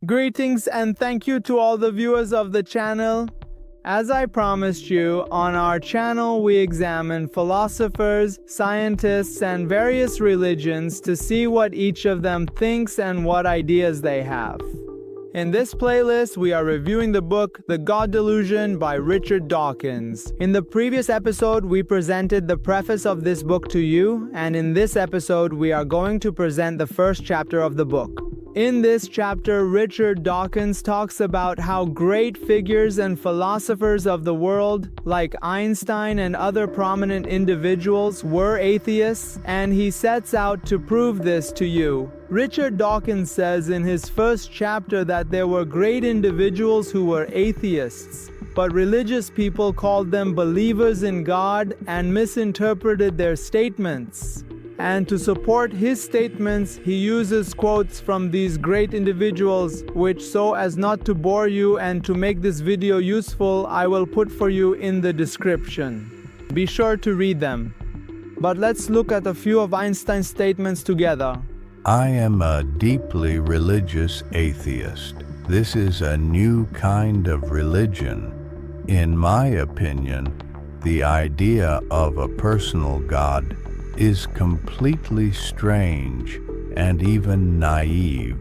Greetings and thank you to all the viewers of the channel. As I promised you, on our channel we examine philosophers, scientists, and various religions to see what each of them thinks and what ideas they have. In this playlist, we are reviewing the book The God Delusion by Richard Dawkins. In the previous episode, we presented the preface of this book to you, and in this episode, we are going to present the first chapter of the book. In this chapter, Richard Dawkins talks about how great figures and philosophers of the world, like Einstein and other prominent individuals, were atheists, and he sets out to prove this to you. Richard Dawkins says in his first chapter that there were great individuals who were atheists, but religious people called them believers in God and misinterpreted their statements. And to support his statements, he uses quotes from these great individuals, which, so as not to bore you and to make this video useful, I will put for you in the description. Be sure to read them. But let's look at a few of Einstein's statements together. I am a deeply religious atheist. This is a new kind of religion. In my opinion, the idea of a personal God is completely strange and even naive.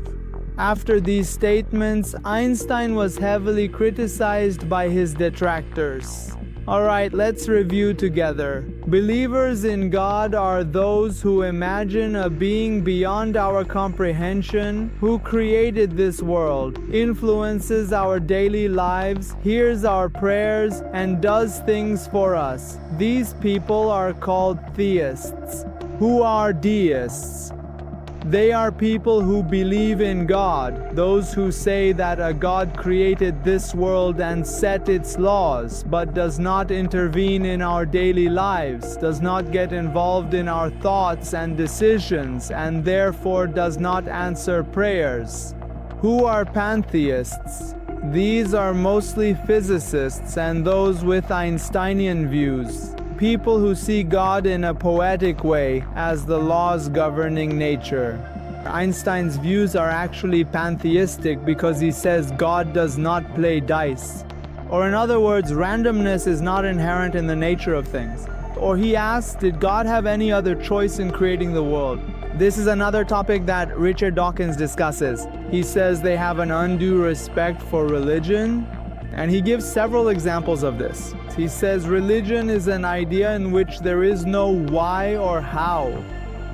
After these statements, Einstein was heavily criticized by his detractors. Alright, let's review together. Believers in God are those who imagine a being beyond our comprehension, who created this world, influences our daily lives, hears our prayers, and does things for us. These people are called theists. Who are deists? They are people who believe in God, those who say that a God created this world and set its laws, but does not intervene in our daily lives, does not get involved in our thoughts and decisions, and therefore does not answer prayers. Who are pantheists? These are mostly physicists and those with Einsteinian views. People who see God in a poetic way, as the laws governing nature. Einstein's views are actually pantheistic because he says God does not play dice. Or in other words, randomness is not inherent in the nature of things. Or he asks, did God have any other choice in creating the world? This is another topic that Richard Dawkins discusses. He says they have an undue respect for religion, and he gives several examples of this. He says religion is an idea in which there is no why or how.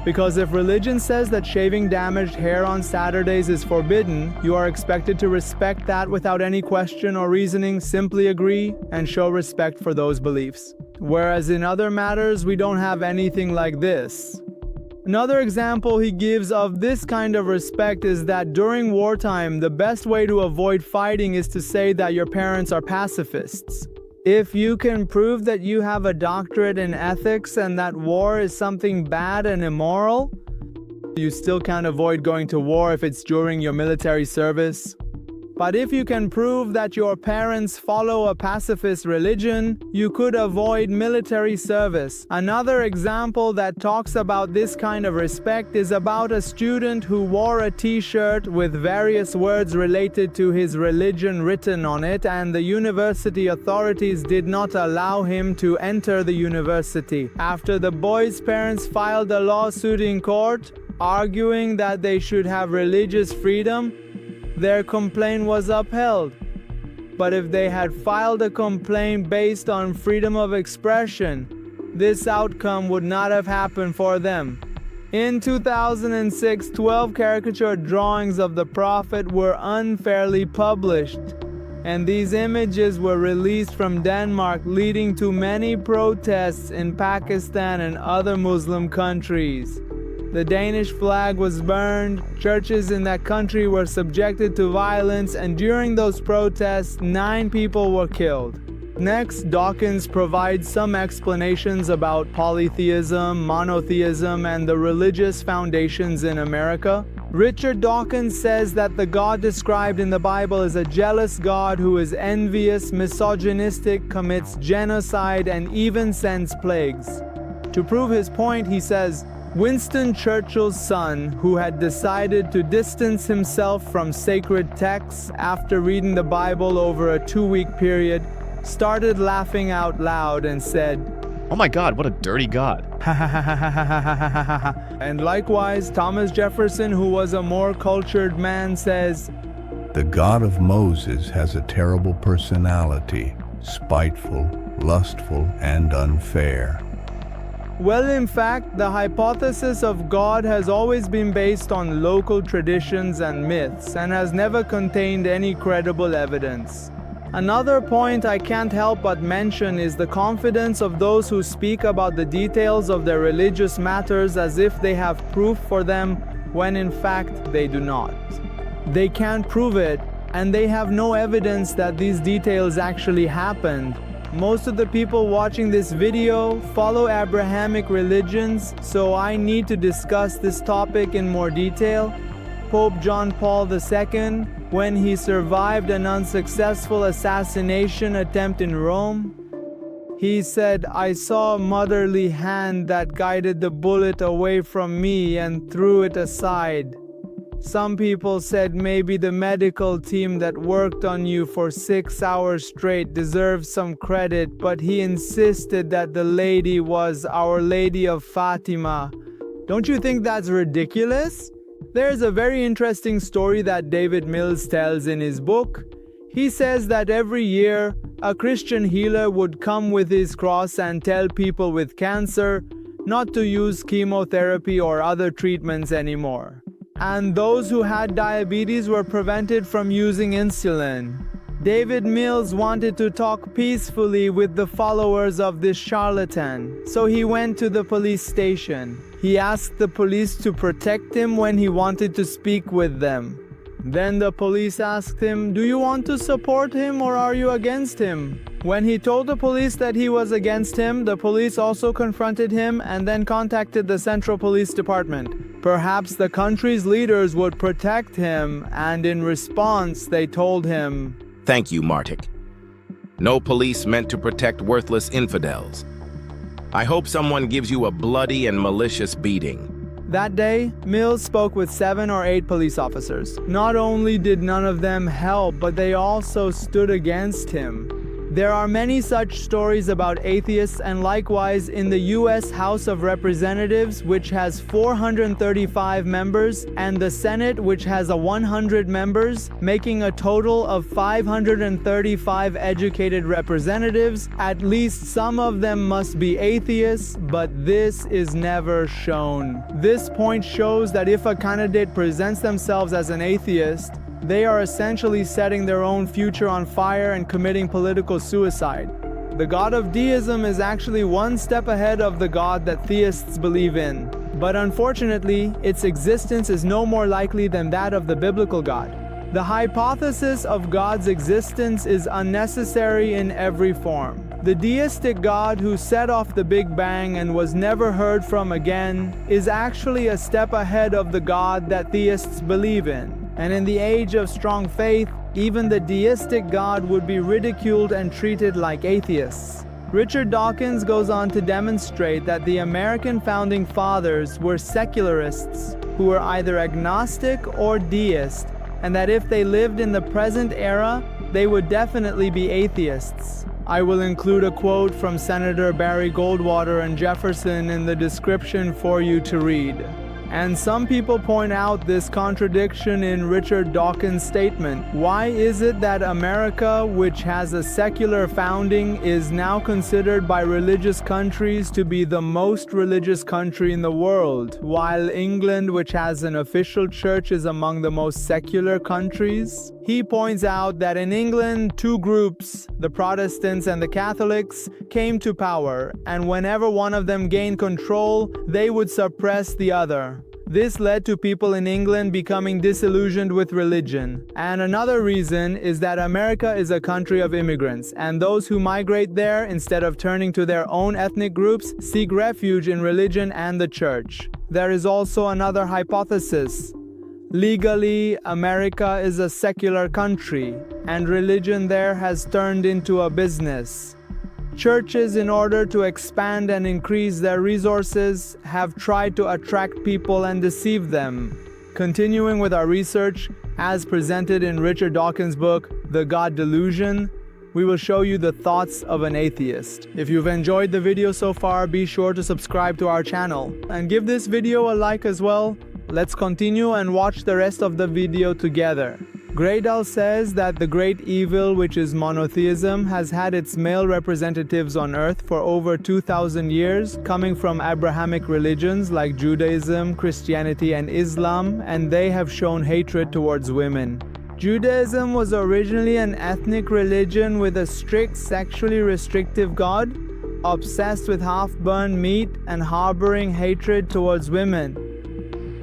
Because if religion says that shaving damaged hair on Saturdays is forbidden, you are expected to respect that without any question or reasoning, simply agree and show respect for those beliefs. Whereas in other matters, we don't have anything like this. Another example he gives of this kind of respect is that during wartime, the best way to avoid fighting is to say that your parents are pacifists. If you can prove that you have a doctorate in ethics and that war is something bad and immoral, you still can't avoid going to war if it's during your military service. But if you can prove that your parents follow a pacifist religion, you could avoid military service. Another example that talks about this kind of respect is about a student who wore a t-shirt with various words related to his religion written on it, and the university authorities did not allow him to enter the university. After the boy's parents filed a lawsuit in court, arguing that they should have religious freedom, their complaint was upheld. But if they had filed a complaint based on freedom of expression, this outcome would not have happened for them. In 2006, 12 caricature drawings of the Prophet were unfairly published, and these images were released from Denmark, leading to many protests in Pakistan and other Muslim countries. The Danish flag was burned, churches in that country were subjected to violence, and during those protests, 9 people were killed. Next, Dawkins provides some explanations about polytheism, monotheism, and the religious foundations in America. Richard Dawkins says that the God described in the Bible is a jealous God who is envious, misogynistic, commits genocide, and even sends plagues. To prove his point, he says, Winston Churchill's son, who had decided to distance himself from sacred texts after reading the Bible over a 2-week period, started laughing out loud and said, "Oh my God, what a dirty God." And likewise, Thomas Jefferson, who was a more cultured man, says, "The God of Moses has a terrible personality, spiteful, lustful, and unfair." Well, in fact, the hypothesis of God has always been based on local traditions and myths and has never contained any credible evidence. Another point I can't help but mention is the confidence of those who speak about the details of their religious matters as if they have proof for them, when in fact they do not. They can't prove it, and they have no evidence that these details actually happened. Most of the people watching this video follow Abrahamic religions, so I need to discuss this topic in more detail. Pope John Paul II, when he survived an unsuccessful assassination attempt in Rome, he said, "I saw a motherly hand that guided the bullet away from me and threw it aside." Some people said maybe the medical team that worked on you for 6 hours straight deserves some credit, but he insisted that the lady was Our Lady of Fatima. Don't you think that's ridiculous? There's a very interesting story that David Mills tells in his book. He says that every year, a Christian healer would come with his cross and tell people with cancer not to use chemotherapy or other treatments anymore. And those who had diabetes were prevented from using insulin. David Mills wanted to talk peacefully with the followers of this charlatan, so he went to the police station. He asked the police to protect him when he wanted to speak with them. Then the police asked him, "Do you want to support him or are you against him?" When he told the police that he was against him, the police also confronted him and then contacted the Central Police Department. Perhaps the country's leaders would protect him, and in response they told him, "Thank you, Martik. No police meant to protect worthless infidels. I hope someone gives you a bloody and malicious beating." That day, Mills spoke with 7 or 8 police officers. Not only did none of them help, but they also stood against him. There are many such stories about atheists, and likewise in the US House of Representatives, which has 435 members, and the Senate, which has 100 members, making a total of 535 educated representatives. At least some of them must be atheists, but this is never shown. This point shows that if a candidate presents themselves as an atheist, they are essentially setting their own future on fire and committing political suicide. The God of Deism is actually one step ahead of the God that theists believe in. But unfortunately, its existence is no more likely than that of the biblical God. The hypothesis of God's existence is unnecessary in every form. The deistic God who set off the Big Bang and was never heard from again is actually a step ahead of the God that theists believe in. And in the age of strong faith, even the deistic God would be ridiculed and treated like atheists. Richard Dawkins goes on to demonstrate that the American founding fathers were secularists who were either agnostic or deist, and that if they lived in the present era, they would definitely be atheists. I will include a quote from Senator Barry Goldwater and Jefferson in the description for you to read. And some people point out this contradiction in Richard Dawkins' statement. Why is it that America, which has a secular founding, is now considered by religious countries to be the most religious country in the world, while England, which has an official church, is among the most secular countries? He points out that in England, 2 groups, the Protestants and the Catholics, came to power, and whenever one of them gained control, they would suppress the other. This led to people in England becoming disillusioned with religion. And another reason is that America is a country of immigrants, and those who migrate there, instead of turning to their own ethnic groups, seek refuge in religion and the church. There is also another hypothesis. Legally, America is a secular country, and religion there has turned into a business. Churches, in order to expand and increase their resources, have tried to attract people and deceive them. Continuing with our research, as presented in Richard Dawkins' book, The God Delusion, we will show you the thoughts of an atheist. If you've enjoyed the video so far, be sure to subscribe to our channel and give this video a like as well. Let's continue and watch the rest of the video together. Greydell says that the great evil, which is monotheism, has had its male representatives on earth for over 2,000 years, coming from Abrahamic religions like Judaism, Christianity, and Islam, and they have shown hatred towards women. Judaism was originally an ethnic religion with a strict, sexually restrictive God, obsessed with half-burned meat and harboring hatred towards women.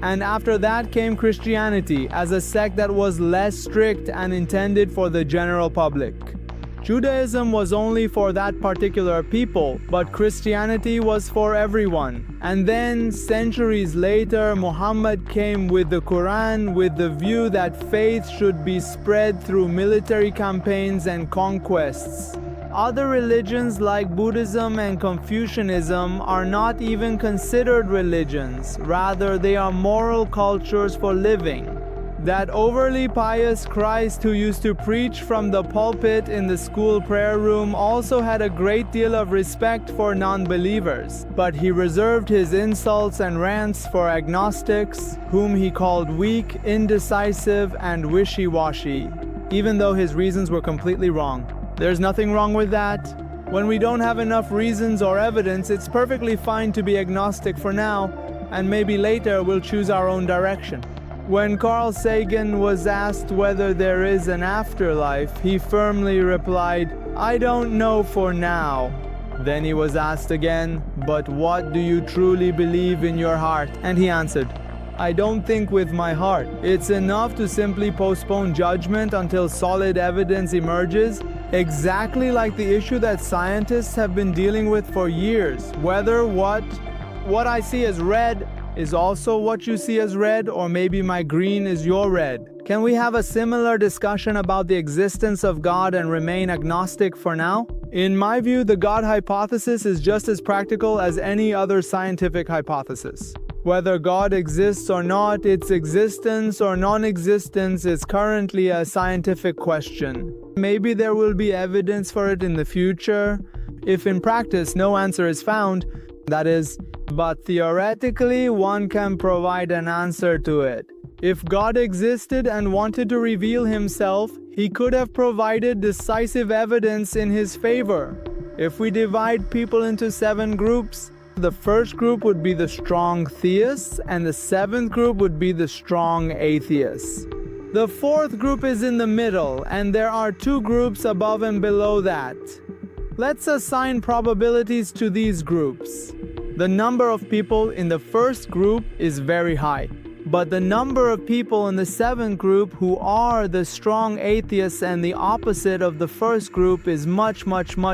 And after that came Christianity, as a sect that was less strict and intended for the general public. Judaism was only for that particular people, but Christianity was for everyone. And then, centuries later, Muhammad came with the Quran with the view that faith should be spread through military campaigns and conquests. Other religions like Buddhism and Confucianism are not even considered religions, rather they are moral cultures for living. That overly pious Christ who used to preach from the pulpit in the school prayer room also had a great deal of respect for non-believers, but he reserved his insults and rants for agnostics, whom he called weak, indecisive, and wishy-washy, even though his reasons were completely wrong. There's nothing wrong with that. When we don't have enough reasons or evidence, it's perfectly fine to be agnostic for now, and maybe later we'll choose our own direction. When Carl Sagan was asked whether there is an afterlife, he firmly replied, "I don't know for now." Then he was asked again, "But what do you truly believe in your heart?" And he answered, "I don't think with my heart. It's enough to simply postpone judgment until solid evidence emerges, exactly like the issue that scientists have been dealing with for years, whether what I see as red is also what you see as red, or maybe my green is your red. Can we have a similar discussion about the existence of God and remain agnostic for now? In my view, the God hypothesis is just as practical as any other scientific hypothesis. Whether God exists or not, its existence or non-existence is currently a scientific question. Maybe there will be evidence for it in the future, if in practice no answer is found, that is, but theoretically one can provide an answer to it. If God existed and wanted to reveal himself, he could have provided decisive evidence in his favor. If we divide people into 7 groups, the first group would be the strong theists, and the 7th group would be the strong atheists. The 4th group is in the middle, and there are 2 groups above and below that. Let's assign probabilities to these groups. The number of people in the first group is very high, but the number of people in the 7th group who are the strong atheists and the opposite of the first group is much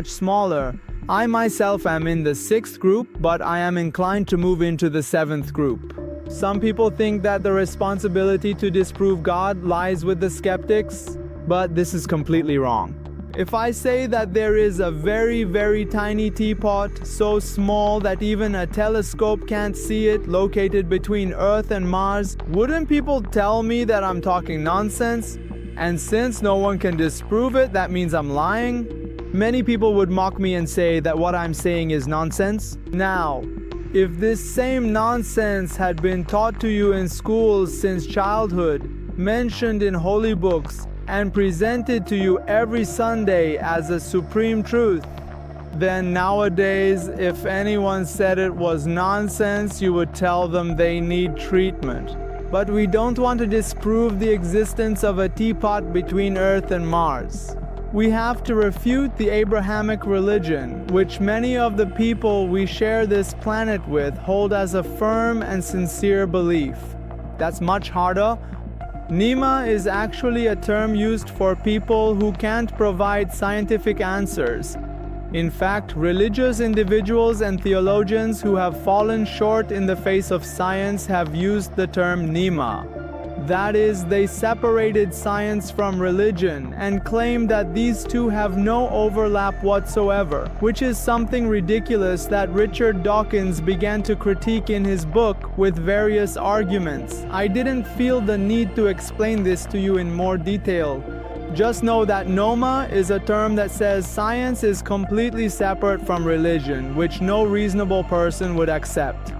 smaller. I myself am in the 6th group, but I am inclined to move into the 7th group. Some people think that the responsibility to disprove God lies with the skeptics, but this is completely wrong. If I say that there is a very tiny teapot, so small that even a telescope can't see it, located between Earth and Mars, wouldn't people tell me that I'm talking nonsense? And since no one can disprove it, that means I'm lying? Many people would mock me and say that what I'm saying is nonsense. Now, if this same nonsense had been taught to you in schools since childhood, mentioned in holy books, and presented to you every Sunday as a supreme truth, then nowadays, if anyone said it was nonsense, you would tell them they need treatment. But we don't want to disprove the existence of a teapot between Earth and Mars. We have to refute the Abrahamic religion, which many of the people we share this planet with hold as a firm and sincere belief. That's much harder. NOMA is actually a term used for people who can't provide scientific answers. In fact, religious individuals and theologians who have fallen short in the face of science have used the term NOMA. That is, they separated science from religion and claimed that these two have no overlap whatsoever, which is something ridiculous that Richard Dawkins began to critique in his book with various arguments. I didn't feel the need to explain this to you in more detail. Just know that NOMA is a term that says science is completely separate from religion, which no reasonable person would accept.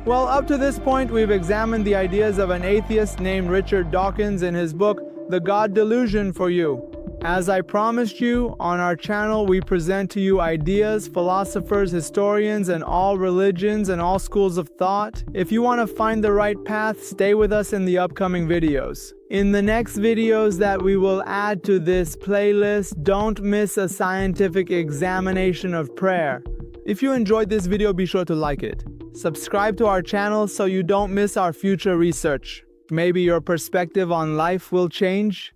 Well, up to this point, we've examined the ideas of an atheist named Richard Dawkins in his book, The God Delusion, for you. As I promised you, on our channel we present to you ideas, philosophers, historians, and all religions and all schools of thought. If you want to find the right path, stay with us in the upcoming videos. In the next videos that we will add to this playlist, don't miss a scientific examination of prayer. If you enjoyed this video, be sure to like it. Subscribe to our channel so you don't miss our future research. Maybe your perspective on life will change.